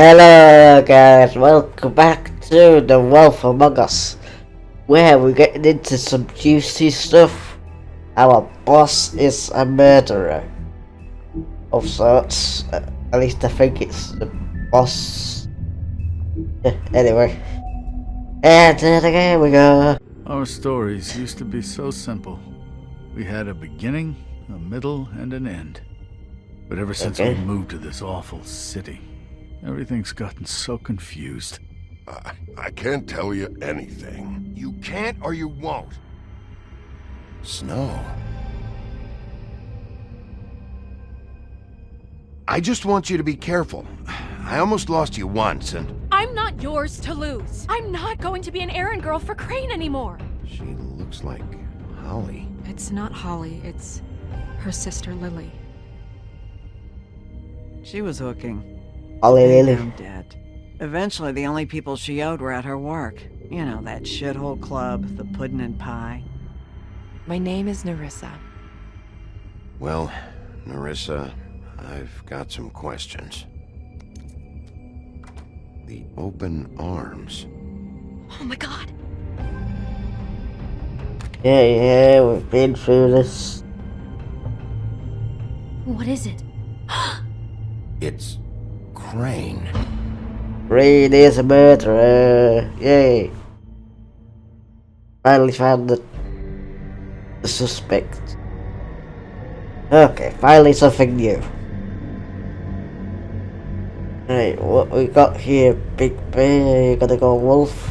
Hello guys, welcome back to The Wolf Among Us, where we're getting into some juicy stuff. Our boss is a murderer of sorts, at least I think it's the boss. Anyway, and here we go. Our stories used to be so simple. We had a beginning, a middle, and an end. But ever since we moved to this awful city, everything's gotten so confused. I can't tell you anything. You can't or you won't. Snow. I just want you to be careful. I almost lost you once, and... I'm not yours to lose. I'm not going to be an errand girl for Crane anymore. She looks like Holly. It's not Holly, it's her sister Lily. She was hooking. Ollie Lily. I'm dead. Eventually, the only people she owed were at her work. You know, that shithole club, the Puddin' and Pie. My name is Nerissa. Well, Nerissa, I've got some questions. The open arms. Oh my god. Yeah, we've been through this. What is it? It's Crane. Crane is a murderer. Yay. Finally found the suspect. Okay, finally something new. Right, what we got here, Big Bear? You gotta go Wolf.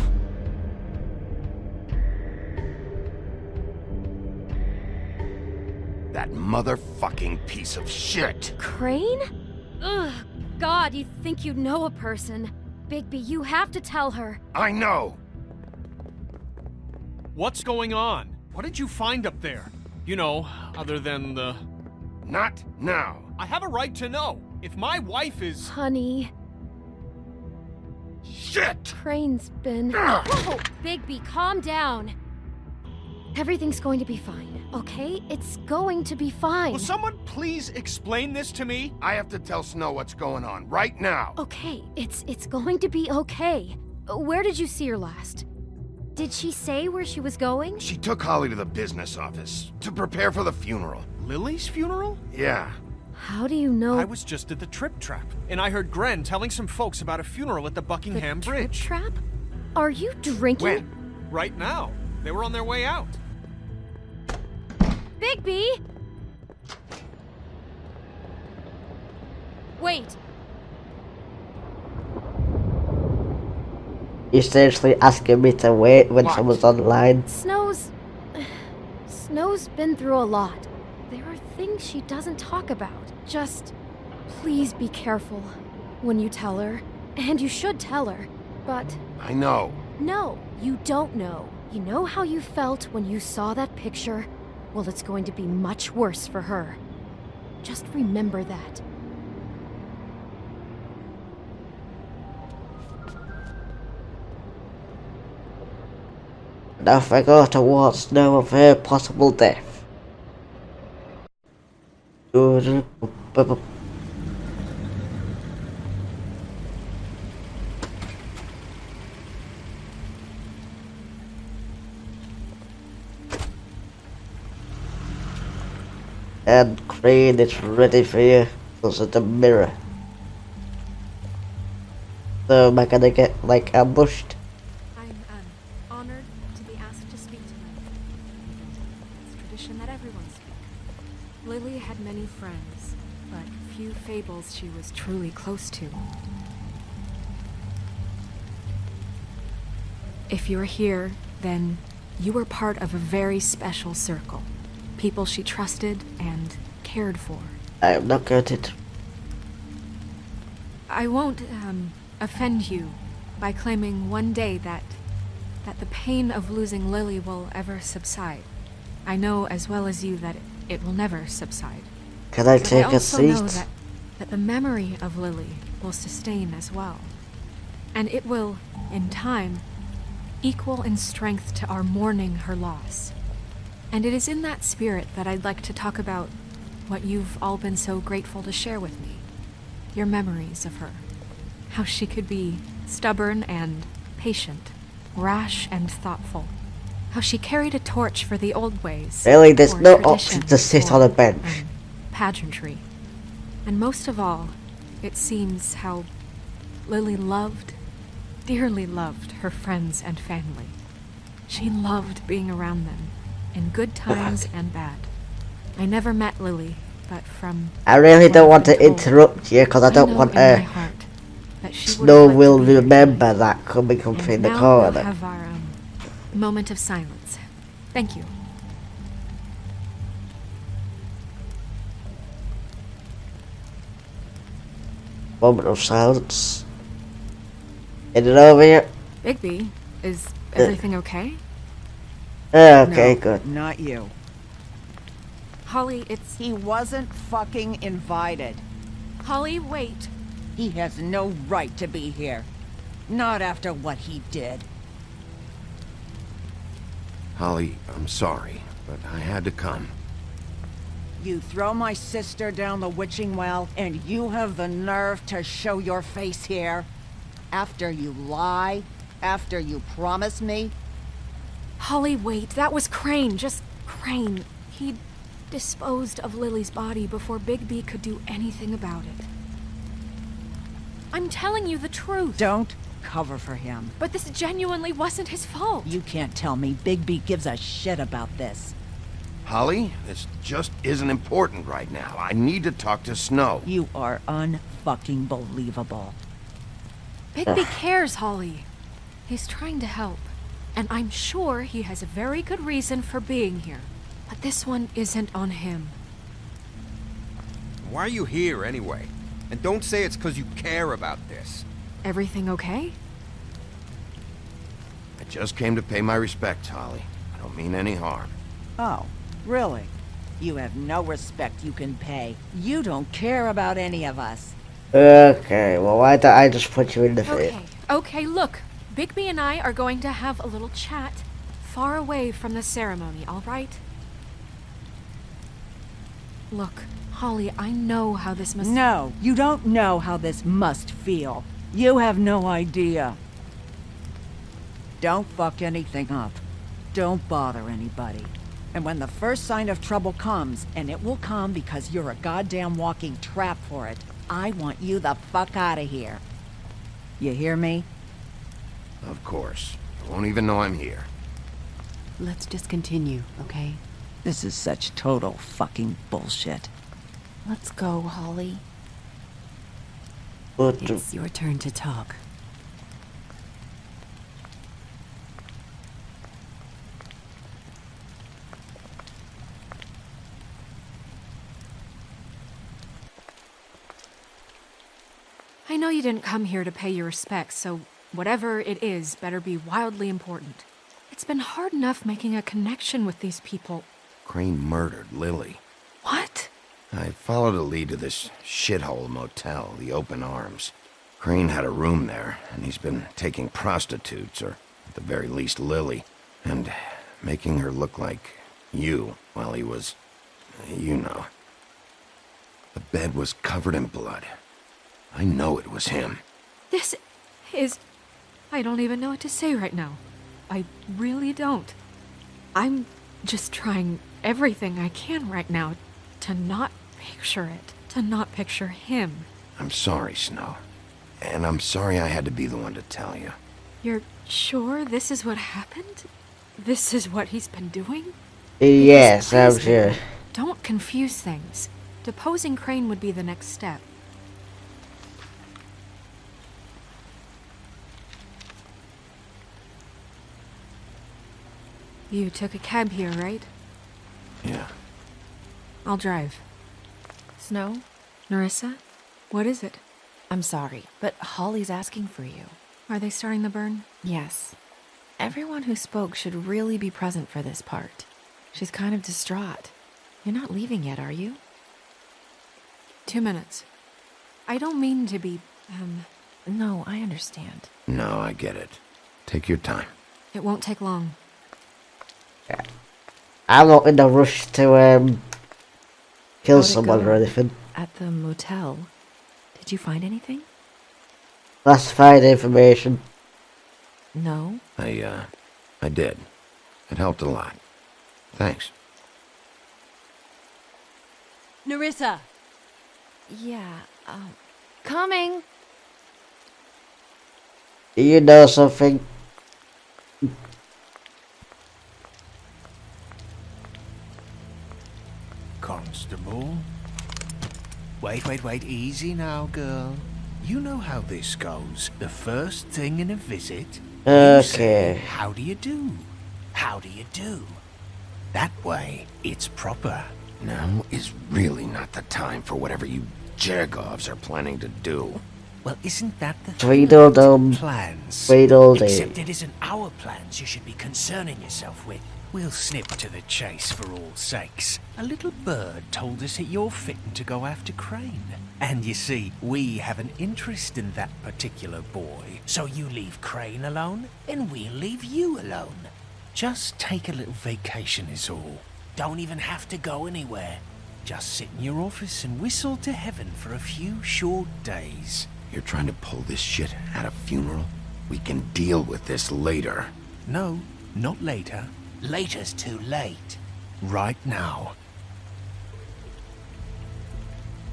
That motherfucking piece of shit. Crane? Ugh, God, you think you know a person. Bigby, you have to tell her. I know. What's going on? What did you find up there? You know, other than the... Not now. I have a right to know. If my wife is... Honey, Shit! Crane's been... Whoa! Bigby, calm down. Everything's going to be fine, okay? It's going to be fine. Will someone please explain this to me? I have to tell Snow what's going on right now. Okay, it's going to be okay. Where did you see her last? Did she say where she was going? She took Holly to the business office to prepare for the funeral. Lily's funeral? Yeah. How do you know? I was just at the Trip Trap, and I heard Gren telling some folks about a funeral at the Buckingham Bridge. Trap? Are you drinking? When? Right now. They were on their way out. Bigby! Wait. You're seriously asking me to wait when What? someone's online? Snow's been through a lot. There are things she doesn't talk about. Just please be careful when you tell her. And you should tell her. But I know. no, you don't know. You know how you felt when you saw that picture? Well, it's going to be much worse for her. Just remember that. Now if I go towards Snow of her possible death. And Crane is ready for you. Those are the mirror. So am I gonna get like ambushed? I'm honored to be asked to speak tonight. It's tradition that everyone speak. Lily had many friends, but few fables she was truly close to. If you're here, then you were part of a very special circle. People she trusted and cared for. I am not going to. I won't, offend you by claiming one day that the pain of losing Lily will ever subside. I know as well as you that it will never subside. Can I But take I a also know seat? that the memory of Lily will sustain as well. And it will, in time, equal in strength to our mourning her loss. And it is in that spirit that I'd like to talk about what you've all been so grateful to share with me. Your memories of her. How she could be stubborn and patient, rash and thoughtful. How she carried a torch for the old ways. Really, there's for no tradition, option to sit for, on a bench. Pageantry. And most of all, it seems how Lily loved, dearly loved her friends and family. She loved being around them, in good times and bad. I never met Lily, but from I really what don't I've want to been told, interrupt you because I don't know want in my to. heart that she would Snow have liked to will be here remember tonight. that coming up And in the now we'll corner. have our moment of silence. Thank you. Moment of silence. Is it over yet? Bigby, is everything okay? Okay, No, good. not you. Holly, it's... He wasn't fucking invited. Holly, wait. He has no right to be here. Not after what he did. Holly, I'm sorry, but I had to come. You throw my sister down the witching well, and you have the nerve to show your face here? After you lie? After you promise me? Holly, wait. That was Crane. Just Crane. He disposed of Lily's body before Bigby could do anything about it. I'm telling you the truth. Don't cover for him. But this genuinely wasn't his fault. You can't tell me Bigby gives a shit about this. Holly, this just isn't important right now. I need to talk to Snow. You are unfucking believable. Bigby cares, Holly. He's trying to help. And I'm sure he has a very good reason for being here. But this one isn't on him. Why are you here, anyway? And don't say it's because you care about this. Everything okay? I just came to pay my respects, Holly. I don't mean any harm. Oh, really? You have no respect you can pay. You don't care about any of us. Okay, well, why don't I just put you in the field? Okay, look. Bigby and I are going to have a little chat far away from the ceremony, all right? Look, Holly, I know how this must... No, you don't know how this must feel. You have no idea. Don't fuck anything up. Don't bother anybody. And when the first sign of trouble comes, and it will come because you're a goddamn walking trap for it, I want you the fuck out of here. You hear me? Of course. You won't even know I'm here. Let's just continue, okay? This is such total fucking bullshit. Let's go, Holly. But It's your turn to talk. I know you didn't come here to pay your respects, so whatever it is better be wildly important. It's been hard enough making a connection with these people. Crane murdered Lily. What? I followed a lead to this shithole motel, the Open Arms. Crane had a room there, and he's been taking prostitutes, or at the very least Lily, and making her look like you while he was, you know. The bed was covered in blood. I know it was him. This is... I don't even know what to say right now. I really don't. I'm just trying everything I can right now to not picture it, to not picture him. I'm sorry, Snow. And I'm sorry I had to be the one to tell you. You're sure this is what happened? This is what he's been doing? yes, I'm Please, sure. don't confuse things. Deposing Crane would be the next step. You took a cab here, right? Yeah. I'll drive. Snow, Nerissa? What is it? I'm sorry, but Holly's asking for you. Are they starting the burn? Yes. Everyone who spoke should really be present for this part. She's kind of distraught. You're not leaving yet, are you? 2 minutes. I don't mean to be, No, I understand. No, I get it. Take your time. It won't take long. I'm not in a rush to kill How'd it someone go? or anything. At the motel, did you find anything? classified information? No? I did. It helped a lot. Thanks. Nerissa! Yeah, coming. Do you know something? Constable? Wait, easy now, girl. You know how this goes. The first thing in a visit, you say, Okay. how do you do? How do you do? That way, it's proper. Now is really not the time for whatever you Jergovs are planning to do. Well, isn't that the Tweedledum. plans? Tweedledee. Except it isn't our plans you should be concerning yourself with. We'll snip to the chase for all sakes. A little bird told us that you're fitting to go after Crane. And you see, we have an interest in that particular boy. So you leave Crane alone, and we'll leave you alone. Just take a little vacation is all. Don't even have to go anywhere. Just sit in your office and whistle to heaven for a few short days. You're trying to pull this shit at a funeral? We can deal with this later. No, not later. Later's too late. Right now.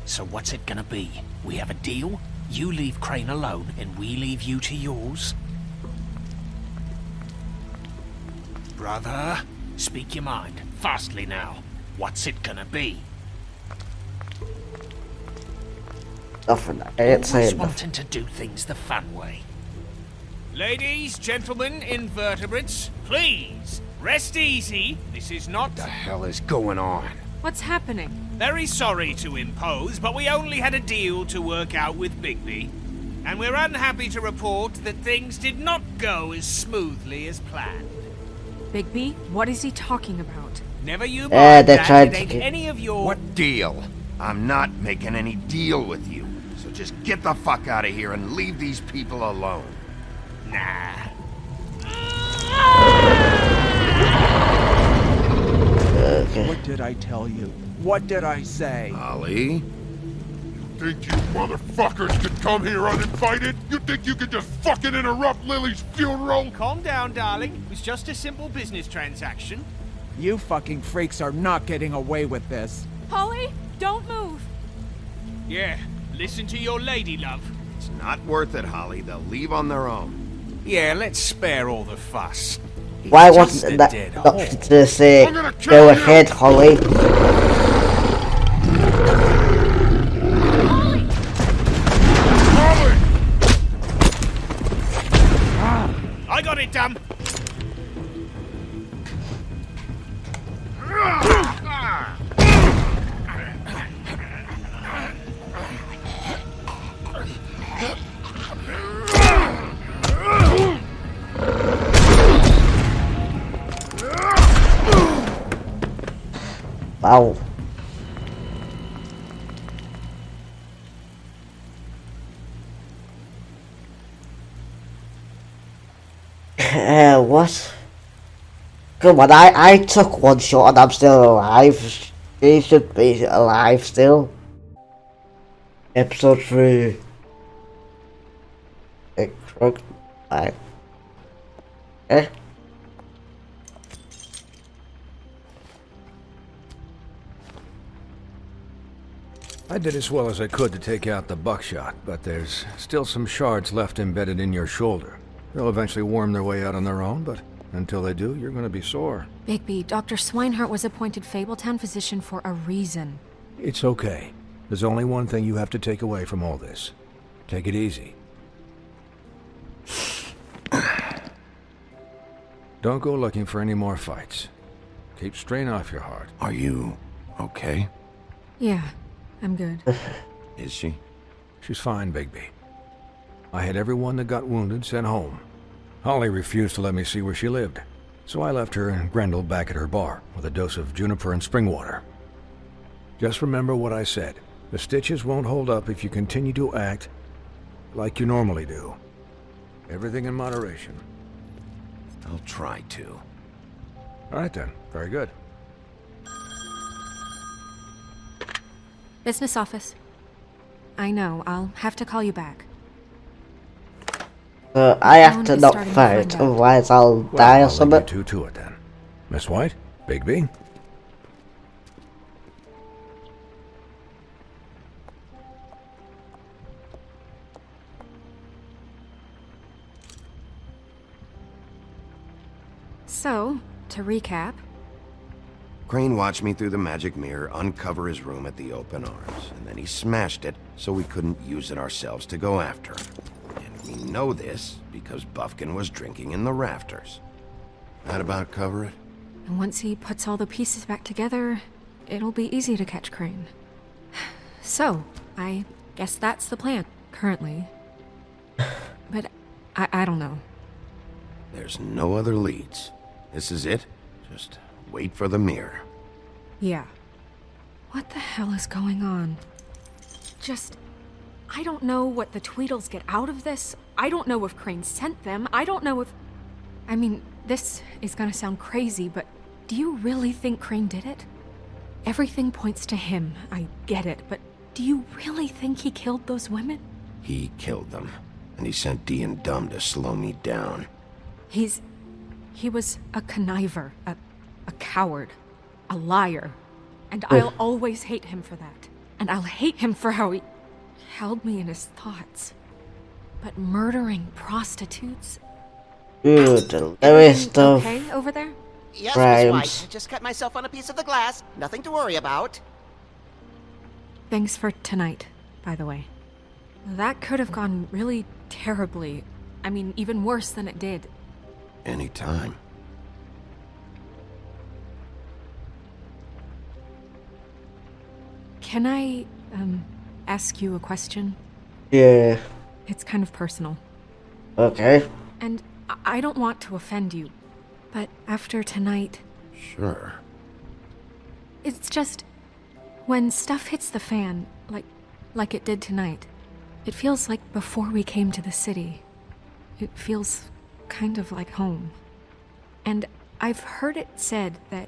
So what's it gonna be? We have a deal? You leave Crane alone, and we leave you to yours? Brother, speak your mind. Fastly now. What's it gonna be? Nothing. I ain't saying Always nothing. wanting to do things the fun way. Ladies, gentlemen, invertebrates, please, rest easy. This is not... What the hell is going on? What's happening? Very sorry to impose, but we only had a deal to work out with Bigby. And we're unhappy to report that things did not go as smoothly as planned. Bigby, what is he talking about? Never you mind they're that, trying it to ain't get... any of your... What deal? I'm not making any deal with you. So just get the fuck out of here and leave these people alone. Nah. Okay. What did I tell you? What did I say? Ollie? Think you motherfuckers could come here uninvited? You think you could just fucking interrupt Lily's funeral? Calm down, darling. It was just a simple business transaction. You fucking freaks are not getting away with this. Holly, don't move! Yeah, listen to your lady, love. It's not worth it, Holly. They'll leave on their own. Yeah, let's spare all the fuss. Why It's wasn't just that a dead doctor horse. to say, I'm gonna kill go you." ahead, Holly? Holly! I got it, damn. Wow. What? Come on, I took one shot and I'm still alive. She should be alive still. Episode 3. A crook. Eh? I did as well as I could to take out the buckshot, but there's still some shards left embedded in your shoulder. They'll eventually worm their way out on their own, but until they do, you're gonna be sore. Bigby, Dr. Swinehart was appointed Fabletown physician for a reason. It's okay. There's only one thing you have to take away from all this. Take it easy. Don't go looking for any more fights. Keep strain off your heart. Are you okay? Yeah, I'm good. Is she? She's fine, Bigby. I had everyone that got wounded sent home. Holly refused to let me see where she lived, so I left her and Grendel back at her bar with a dose of juniper and spring water. Just remember what I said. The stitches won't hold up if you continue to act like you normally do. Everything in moderation. I'll try to. All right then. Very good. Business office. I know, I'll have to call you back. So I have Sound to is not starting to fight, find out. otherwise I'll Well, die or I'll something. leave you two to it then. Miss White, Bigby. So, to recap, Crane watched me through the magic mirror uncover his room at the Open Arms, and then he smashed it so we couldn't use it ourselves to go after him. And we know this because Buffkin was drinking in the rafters. That about cover it? and once he puts all the pieces back together, it'll be easy to catch Crane. So, I guess that's the plan, currently. But I don't know. There's no other leads. This is it. Just wait for the mirror. Yeah. What the hell is going on? I don't know what the Tweedles get out of this. I don't know if Crane sent them. I don't know if... I mean, this is gonna sound crazy, but do you really think Crane did it? Everything points to him. I get it, but do you really think he killed those women? He killed them, and he sent Dee and Dumb to slow me down. He was a conniver, a coward, a liar. And I'll always hate him for that. And I'll hate him for how he held me in his thoughts. But murdering prostitutes? Dude, the list of Okay over there? Yes, Miss White. crimes. I just cut myself on a piece of the glass. Nothing to worry about. Thanks for tonight, by the way. That could have gone really terribly. I mean, even worse than it did. Anytime. Can I, ask you a question? Yeah, It's kind of personal. okay. And I don't want to offend you, but after tonight, Sure. it's just... when stuff hits the fan, like it did tonight, it feels like before we came to the city. It feels kind of like home. And I've heard it said that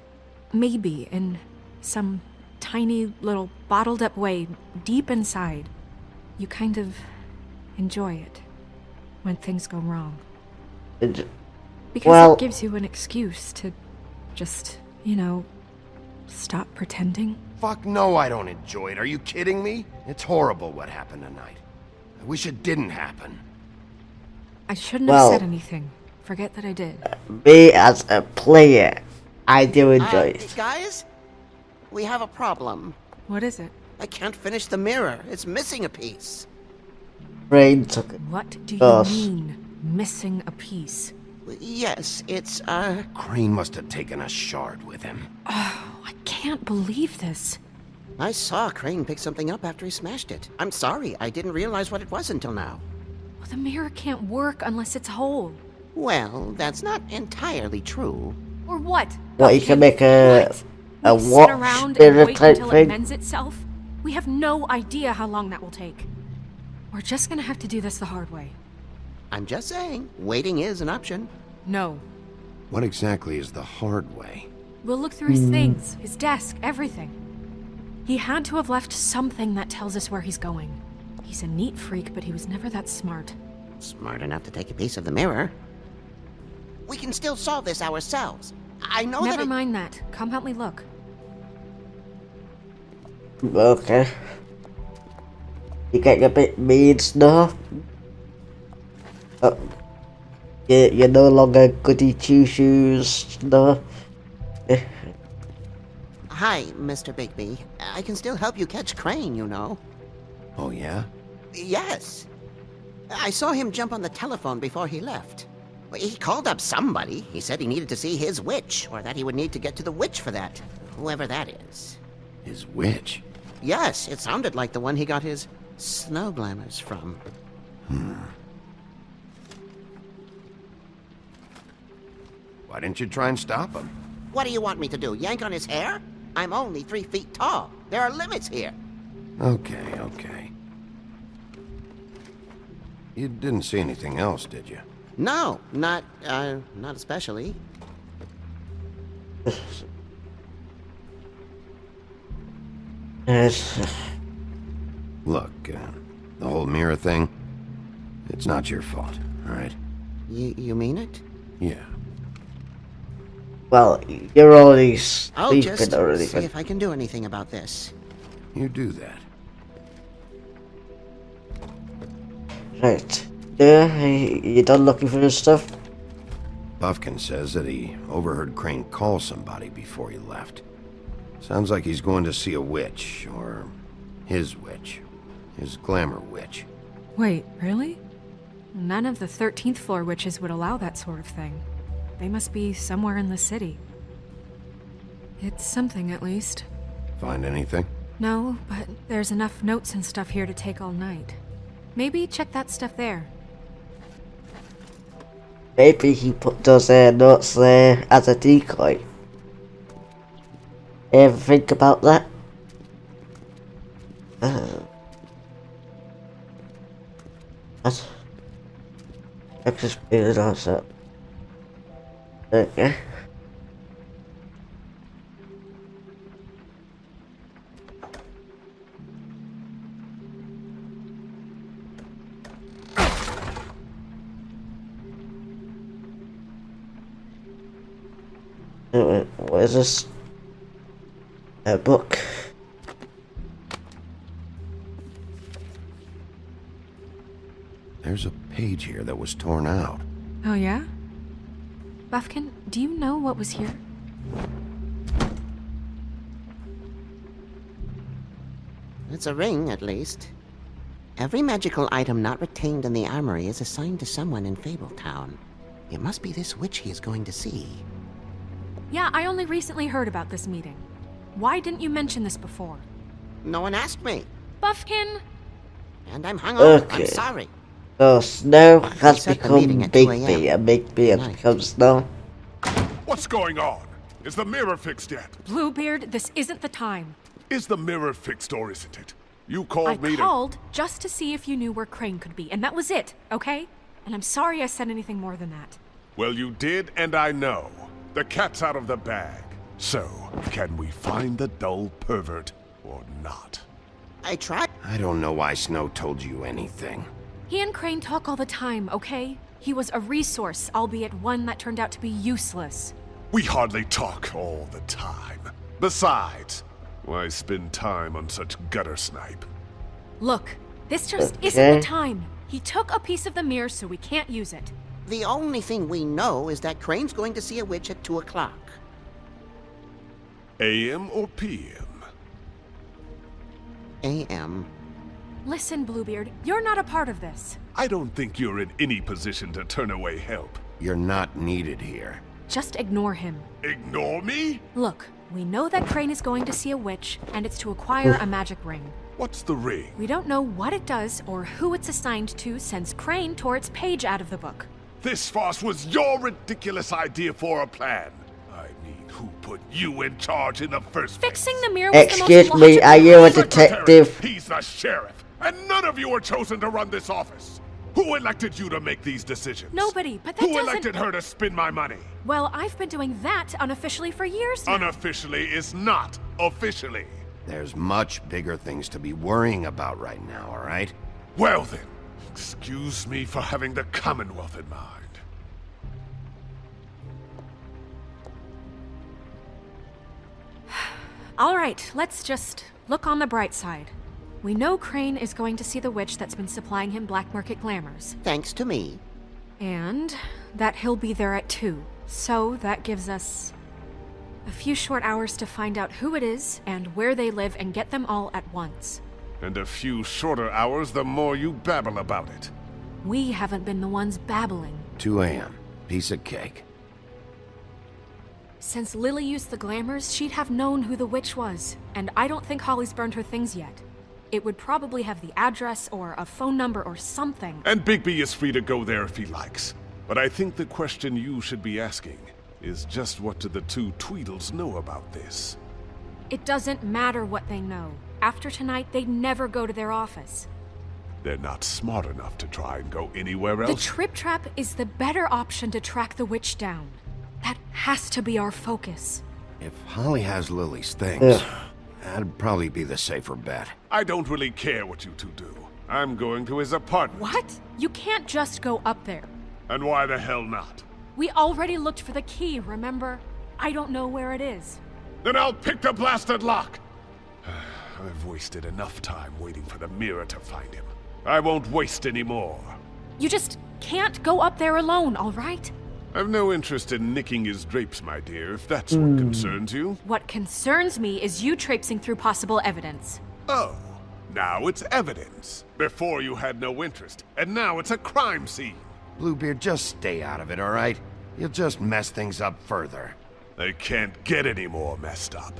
maybe in some tiny little bottled up way deep inside, you kind of enjoy it when things go wrong. Because Well- it gives you an excuse to just, stop pretending. Fuck no, I don't enjoy it. Are you kidding me? It's horrible what happened tonight. I wish it didn't happen. I shouldn't Well- have said anything. Forget that I did. Me as a player, I do enjoy it. Guys, we have a problem. What is it? I can't finish the mirror. It's missing a piece. Brain took it. What do you Us. mean, missing a piece? Yes, it's, Crane must have taken a shard with him. I can't believe this. I saw Crane pick something up after he smashed it. I'm sorry, I didn't realize what it was until now. Well, the mirror can't work unless it's whole. Well, that's not entirely true. Or what? What, you can make a We sit watch around and mirror wait type until it thing? mends itself? We have no idea how long that will take. We're just gonna have to do this the hard way. I'm just saying, waiting is an option. No. What exactly is the hard way? We'll look through his things, his desk, everything. He had to have left something that tells us where he's going. He's a neat freak, but he was never that smart. Smart enough to take a piece of the mirror. We can still solve this ourselves. I know Never that mind that. Come help me look. Okay. You getting a bit mean stuff? You're no longer goody two-shoes stuff. Hi, Mr. Bigby. I can still help you catch Crane, you know. Oh, yeah? Yes. I saw him jump on the telephone before he left. He called up somebody. He said he needed to see his witch, or that he would need to get to the witch for that. Whoever that is. His witch? Yes, it sounded like the one he got his snow glamours from. Why didn't you try and stop him? What do you want me to do, yank on his hair? I'm only 3 feet tall. There are limits here. Okay. You didn't see anything else, did you? No, not especially. Yes. Look, the whole mirror thing, it's not your fault, all right? You mean it? Yeah. Well, you're already I'll sleeping just already. see if I can do anything about this. You do that. Right. Yeah, you done looking for this stuff? Buffkin says that he overheard Crane call somebody before he left. Sounds like he's going to see a witch, or his witch. His glamour witch. Wait, really? None of the 13th floor witches would allow that sort of thing. They must be somewhere in the city. It's something, at least. Find anything? No, but there's enough notes and stuff here to take all night. Maybe check that stuff there. Maybe he put those notes there as a decoy. Ever think about that? What? I just figured out that. Okay. What is this? A book. There's a page here that was torn out. Oh, yeah? Buffkin, do you know what was here? It's a ring, at least. Every magical item not retained in the armory is assigned to someone in Fabletown. It must be this witch he is going to see. Yeah, I only recently heard about this meeting. Why didn't you mention this before? No one asked me. Buffkin! And I'm hungover. Okay. I'm sorry. So Snow has set the become meeting at 2 Bigby, and Bigby has become Snow. What's going on? Is the mirror fixed yet? Bluebeard, this isn't the time. Is the mirror fixed or isn't it? You called me I called just to see if you knew where Crane could be, and that was it, okay? And I'm sorry I said anything more than that. Well, you did, and I know. The cat's out of the bag. So, can we find the dull pervert or not? I tried. I don't know why Snow told you anything. He and Crane talk all the time, okay? He was a resource, albeit one that turned out to be useless. We hardly talk all the time. Besides, why spend time on such gutter snipe? Look, this just isn't the time. He took a piece of the mirror, so we can't use it. The only thing we know is that Crane's going to see a witch at 2 o'clock. AM or PM? AM. Listen, Bluebeard, you're not a part of this. I don't think you're in any position to turn away help. You're not needed here. Just ignore him. Ignore me? Look, we know that Crane is going to see a witch, and it's to acquire a magic ring. What's the ring? We don't know what it does or who it's assigned to since Crane tore its page out of the book. This farce was your ridiculous idea for a plan. I mean, who put you in charge in the first place? Fixing the mirror was the most Excuse me, are you a detective? He's the sheriff, and none of you were chosen to run this office. Who elected you to make these decisions? Nobody, but that Who doesn't... elected her to spend my money? Well, I've been doing that unofficially for years now. Unofficially is not officially. There's much bigger things to be worrying about right now, all right? Well then, excuse me for having the Commonwealth in mind. All right, let's just look on the bright side. We know Crane is going to see the witch that's been supplying him black market glamours. Thanks to me. And that he'll be there at 2. So that gives us a few short hours to find out who it is and where they live and get them all at once. And a few shorter hours the more you babble about it. We haven't been the ones babbling. 2 a.m. Piece of cake. Since Lily used the glamours, she'd have known who the witch was. And I don't think Holly's burned her things yet. It would probably have the address or a phone number or something. And Bigby is free to go there if he likes. But I think the question you should be asking is just what do the 2 Tweedles know about this? It doesn't matter what they know. After tonight, they'd never go to their office. They're not smart enough to try and go anywhere The else. Trip Trap is the better option to track the witch down. That has to be our focus. If Holly has Lily's things, that'd probably be the safer bet. I don't really care what you 2 do. I'm going to his apartment. What? You can't just go up there. And why the hell not? We already looked for the key, remember? I don't know where it is. Then I'll pick the blasted lock! I've wasted enough time waiting for the mirror to find him. I won't waste any more. You just can't go up there alone, all right? I've no interest in nicking his drapes, my dear, if that's what concerns you. What concerns me is you traipsing through possible evidence. Oh, now it's evidence. Before you had no interest, and now it's a crime scene. Bluebeard, just stay out of it, all right? You'll just mess things up further. They can't get any more messed up.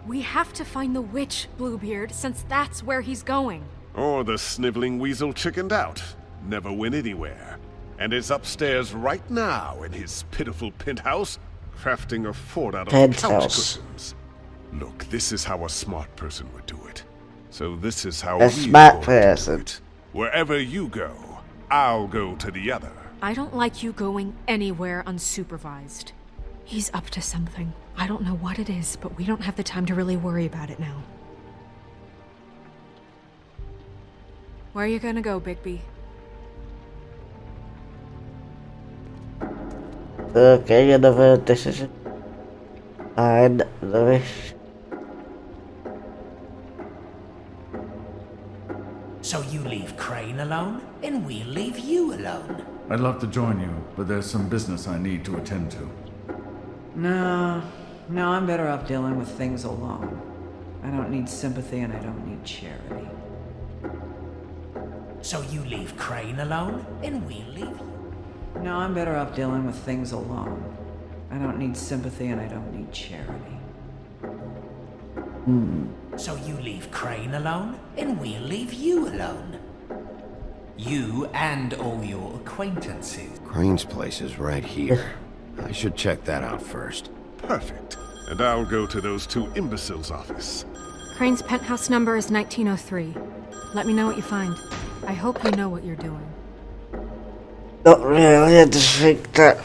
We have to find the witch, Bluebeard, since that's where he's going. Or the sniveling weasel chickened out. Never went anywhere. And is upstairs right now in his pitiful penthouse, crafting a fort out of couch cushions. Look, this is how a smart person would do it. So this is how A smart person. Wherever you go, I'll go to the other. I don't like you going anywhere unsupervised. He's up to something. I don't know what it is, but we don't have the time to really worry about it now. Where are you gonna go, Bigby? Okay, another decision. And the wish. So you leave Crane alone, and we'll leave you alone. I'd love to join you, but there's some business I need to attend to. No, I'm better off dealing with things alone. I don't need sympathy and I don't need charity. So you leave Crane alone, and we'll leave you. No, I'm better off dealing with things alone. I don't need sympathy and I don't need charity. So you leave Crane alone, and we'll leave you alone. You and all your acquaintances. Crane's place is right here. I should check that out first. Perfect. And I'll go to those two imbeciles' office. Crane's penthouse number is 1903. Let me know what you find. I hope you know what you're doing. Not really, I just think that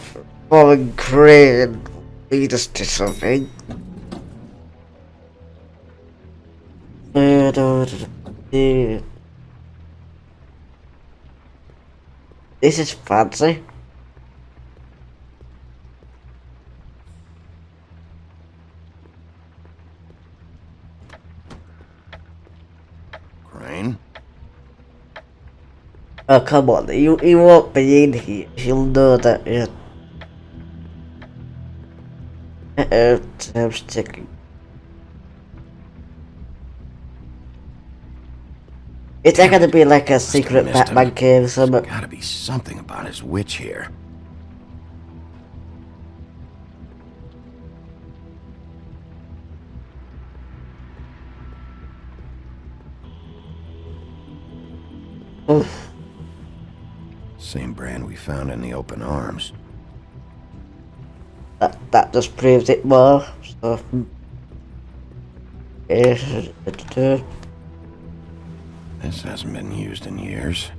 following Crane will lead us to something. This is fancy. Crane? Oh, come on, he won't be in here. He'll know that, yeah. I'm sticking. Is that gonna be like a secret Batman cave or something? Gotta be something about his witch here. Oof. Same brand we found in the open arms. That just proves it more. So, this hasn't been used in years.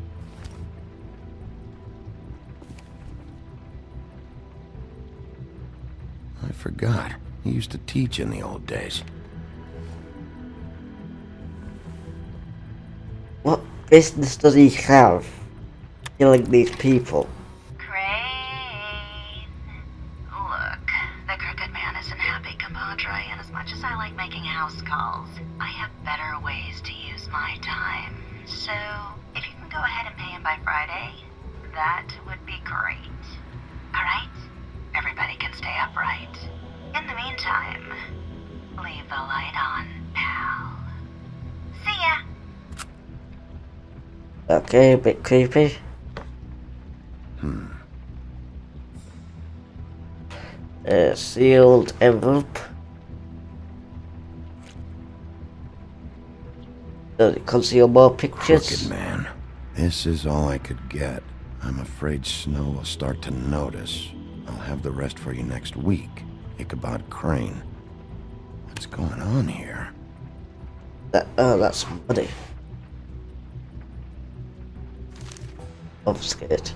I forgot. He used to teach in the old days. what business does he have killing these people? Crane. Look, the Crooked Man isn't happy, compadre, and as much as I like making house calls, I have better ways to use my time. So, if you can go ahead and pay him by Friday, that would be great. Alright? Everybody can stay upright. In the meantime, leave the light on, pal. See ya! Okay, a bit creepy. Sealed envelope. Does it conceal more pictures? Crooked Man. This is all I could get. I'm afraid Snow will start to notice. I'll have the rest for you next week. Ichabod Crane. What's going on here? That's money. Obfuscate.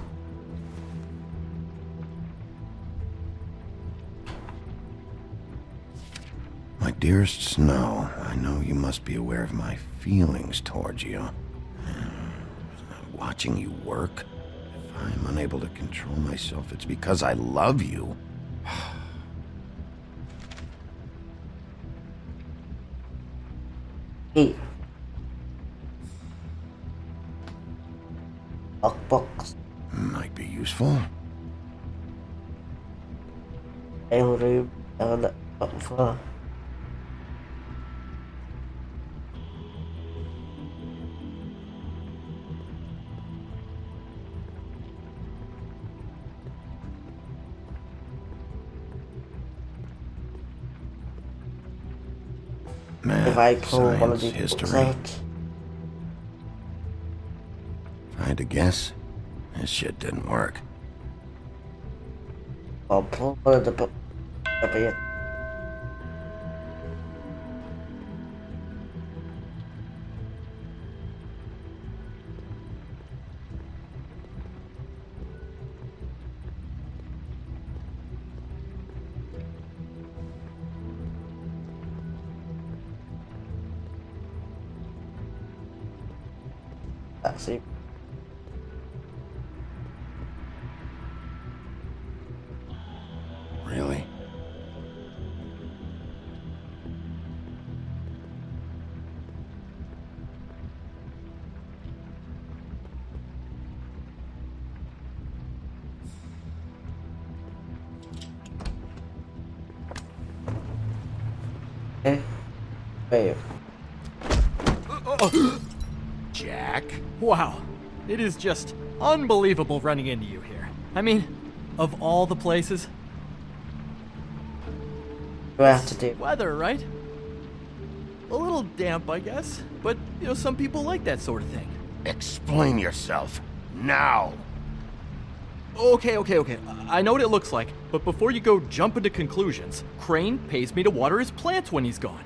My dearest Snow, I know you must be aware of my feelings towards you. Watching you work, if I'm unable to control myself, it's because I love you. Hey. Lockbox. Might be useful. Mail room. Up for. If I pull one of Science, these history. books out. If I had to guess, this shit didn't work. I'll pull one of the books up here. That's it. Really? Okay. Wait. Jack? Wow. It is just unbelievable running into you here. I mean, of all the places. What do I have to do? Weather, right? A little damp, I guess. But, you know, some people like that sort of thing. Explain yourself. Now! Okay. I know what it looks like, but before you go jump into conclusions, Crane pays me to water his plants when he's gone.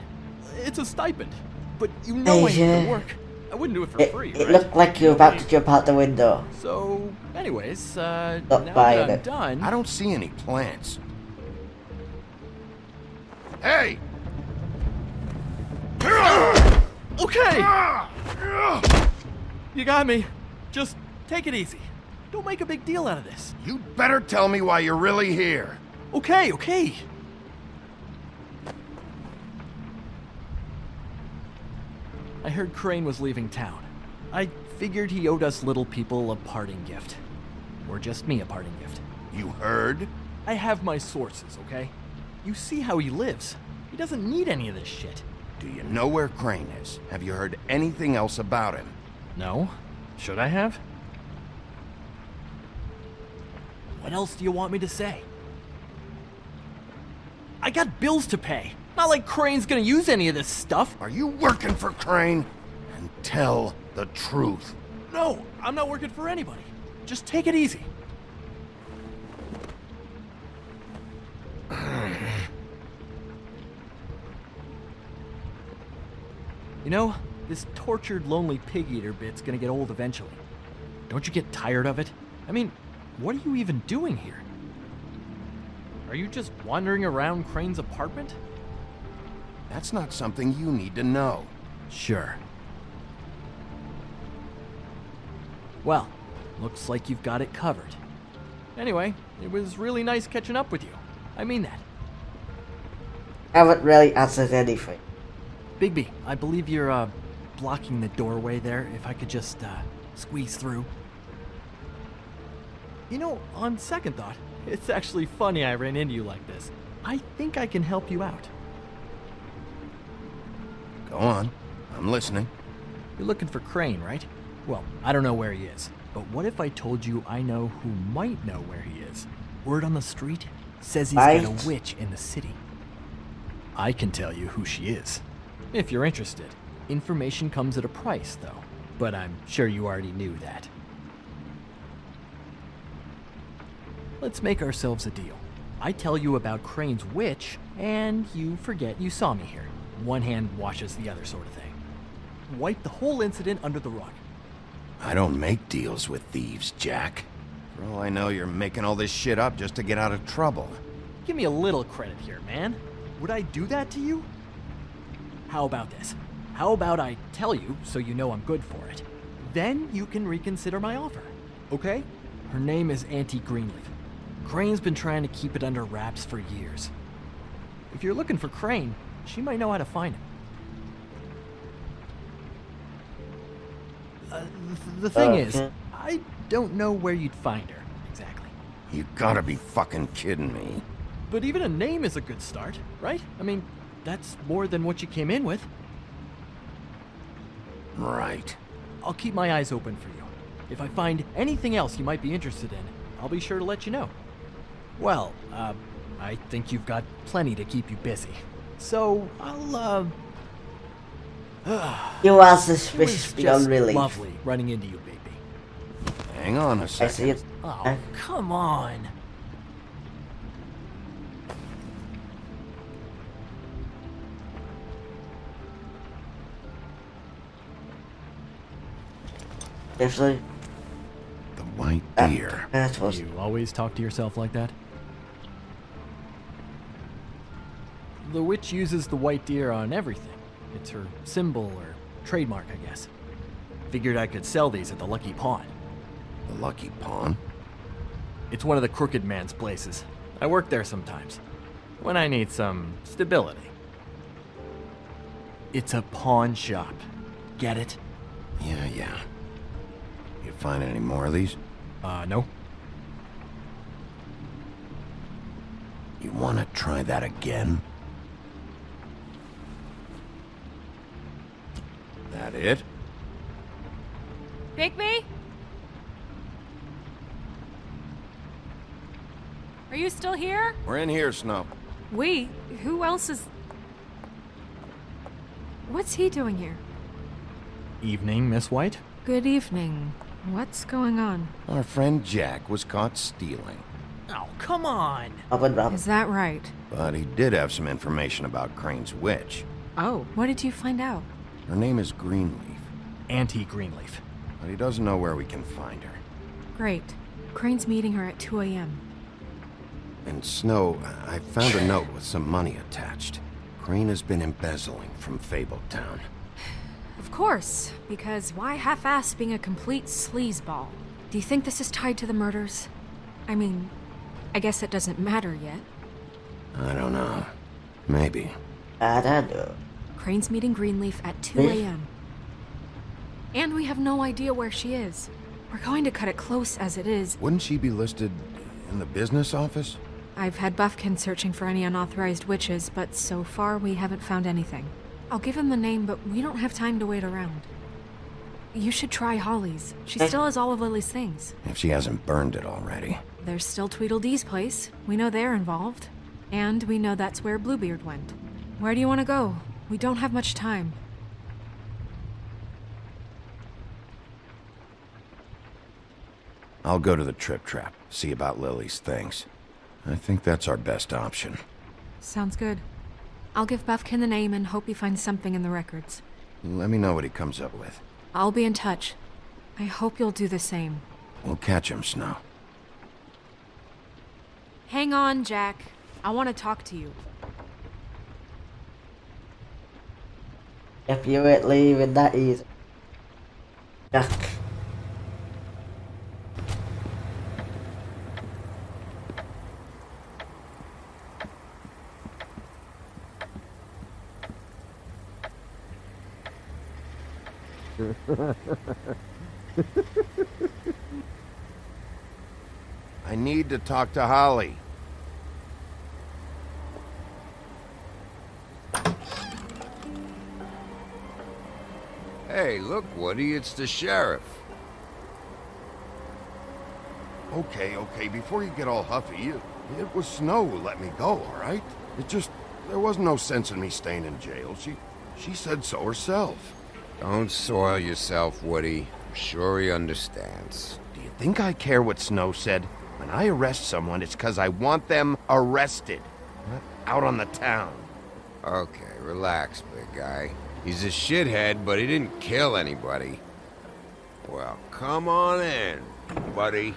It's a stipend. But you know I need to work. I wouldn't do it for free, It right? looked like you were about to jump out the window. So, anyways, now Not buying that I'm it. done... I don't see any plants. Hey! Okay! You got me. Just take it easy. Don't make a big deal out of this. You'd better tell me why you're really here. Okay. I heard Crane was leaving town. I figured he owed us little people a parting gift. Or just me a parting gift. You heard? I have my sources, okay? You see how he lives. He doesn't need any of this shit. Do you know where Crane is? Have you heard anything else about him? No? Should I have? What else do you want me to say? I got bills to pay. Not like Crane's gonna use any of this stuff. Are you working for Crane? And tell the truth. No, I'm not working for anybody. Just take it easy. You know, this tortured, lonely pig-eater bit's gonna get old eventually. Don't you get tired of it? I mean, what are you even doing here? Are you just wandering around Crane's apartment? That's not something you need to know. Sure. Well, looks like you've got it covered. Anyway, it was really nice catching up with you. I mean that. Haven't really answered anything. Bigby, I believe you're, blocking the doorway there. If I could just, squeeze through. You know, on second thought, it's actually funny I ran into you like this. I think I can help you out. Go on. I'm listening. You're looking for Crane, right? Well, I don't know where he is. But what if I told you I know who might know where he is? Word on the street says he's got a witch in the city. I can tell you who she is. If you're interested. Information comes at a price, though. But I'm sure you already knew that. Let's make ourselves a deal. I tell you about Crane's witch, and you forget you saw me here. One hand washes the other sort of thing. Wipe the whole incident under the rug. I don't make deals with thieves, Jack. For all I know, you're making all this shit up just to get out of trouble. Give me a little credit here, man. Would I do that to you? How about this? How about I tell you so you know I'm good for it? Then you can reconsider my offer, okay? Her name is Auntie Greenleaf. Crane's been trying to keep it under wraps for years. If you're looking for Crane, she might know how to find him. The thing is, I don't know where you'd find her, exactly. You gotta be fucking kidding me. But even a name is a good start, right? I mean, that's more than what you came in with. Right. I'll keep my eyes open for you. If I find anything else you might be interested in, I'll be sure to let you know. Well, I think you've got plenty to keep you busy. So, I'll, You are suspicious beyond relief. Lovely running into you, baby. Hang on a I second. see it. Oh, come on. Seriously? The white deer. That was. You always talk to yourself like that? The witch uses the white deer on everything. It's her symbol or trademark, I guess. Figured I could sell these at the Lucky Pawn. The Lucky Pawn? It's one of the crooked man's places. I work there sometimes, when I need some stability. It's a pawn shop. Get it? Yeah. You find any more of these? No. You wanna try that again? That it? Bigby? Are you still here? We're in here, Snow. We? Who else is... What's he doing here? Evening, Miss White? Good evening. What's going on? Our friend Jack was caught stealing. Oh, come on! Is that right? But he did have some information about Crane's witch. Oh, what did you find out? Her name is Greenleaf. Auntie Greenleaf. But he doesn't know where we can find her. Great. Crane's meeting her at 2 a.m. And Snow, I found a note with some money attached. Crane has been embezzling from Fabletown. Of course, because why half-ass being a complete sleazeball? Do you think this is tied to the murders? I mean, I guess it doesn't matter yet. I don't know. Maybe. I don't know. Crane's meeting Greenleaf at 2 a.m. And we have no idea where she is. We're going to cut it close as it is. Wouldn't she be listed in the business office? I've had Buffkin searching for any unauthorized witches, but so far we haven't found anything. I'll give him the name, but we don't have time to wait around. You should try Holly's. She still has all of Lily's things. If she hasn't burned it already. There's still Tweedledee's place. We know they're involved. And we know that's where Bluebeard went. Where do you want to go? We don't have much time. I'll go to the Trip Trap, see about Lily's things. I think that's our best option. Sounds good. I'll give Buffkin the name and hope he finds something in the records. Let me know what he comes up with. I'll be in touch. I hope you'll do the same. We'll catch him, Snow. Hang on, Jack. I want to talk to you. If you ain't leaving that easy. Jack. I need to talk to Holly. Hey, look, Woody, it's the sheriff. Okay, before you get all huffy, it was Snow who let me go, all right? There was no sense in me staying in jail. She said so herself. Don't soil yourself, Woody. I'm sure he understands. Do you think I care what Snow said? When I arrest someone, it's because I want them arrested, not out on the town. Okay, relax, big guy. He's a shithead, but he didn't kill anybody. Well, come on in, buddy.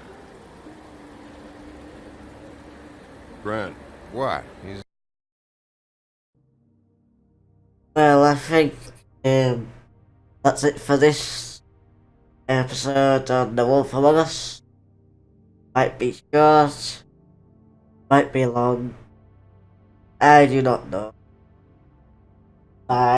Grant. What? He's... Well, I think that's it for this episode on The Wolf Among Us. Might be short, might be long. I do not know. Bye.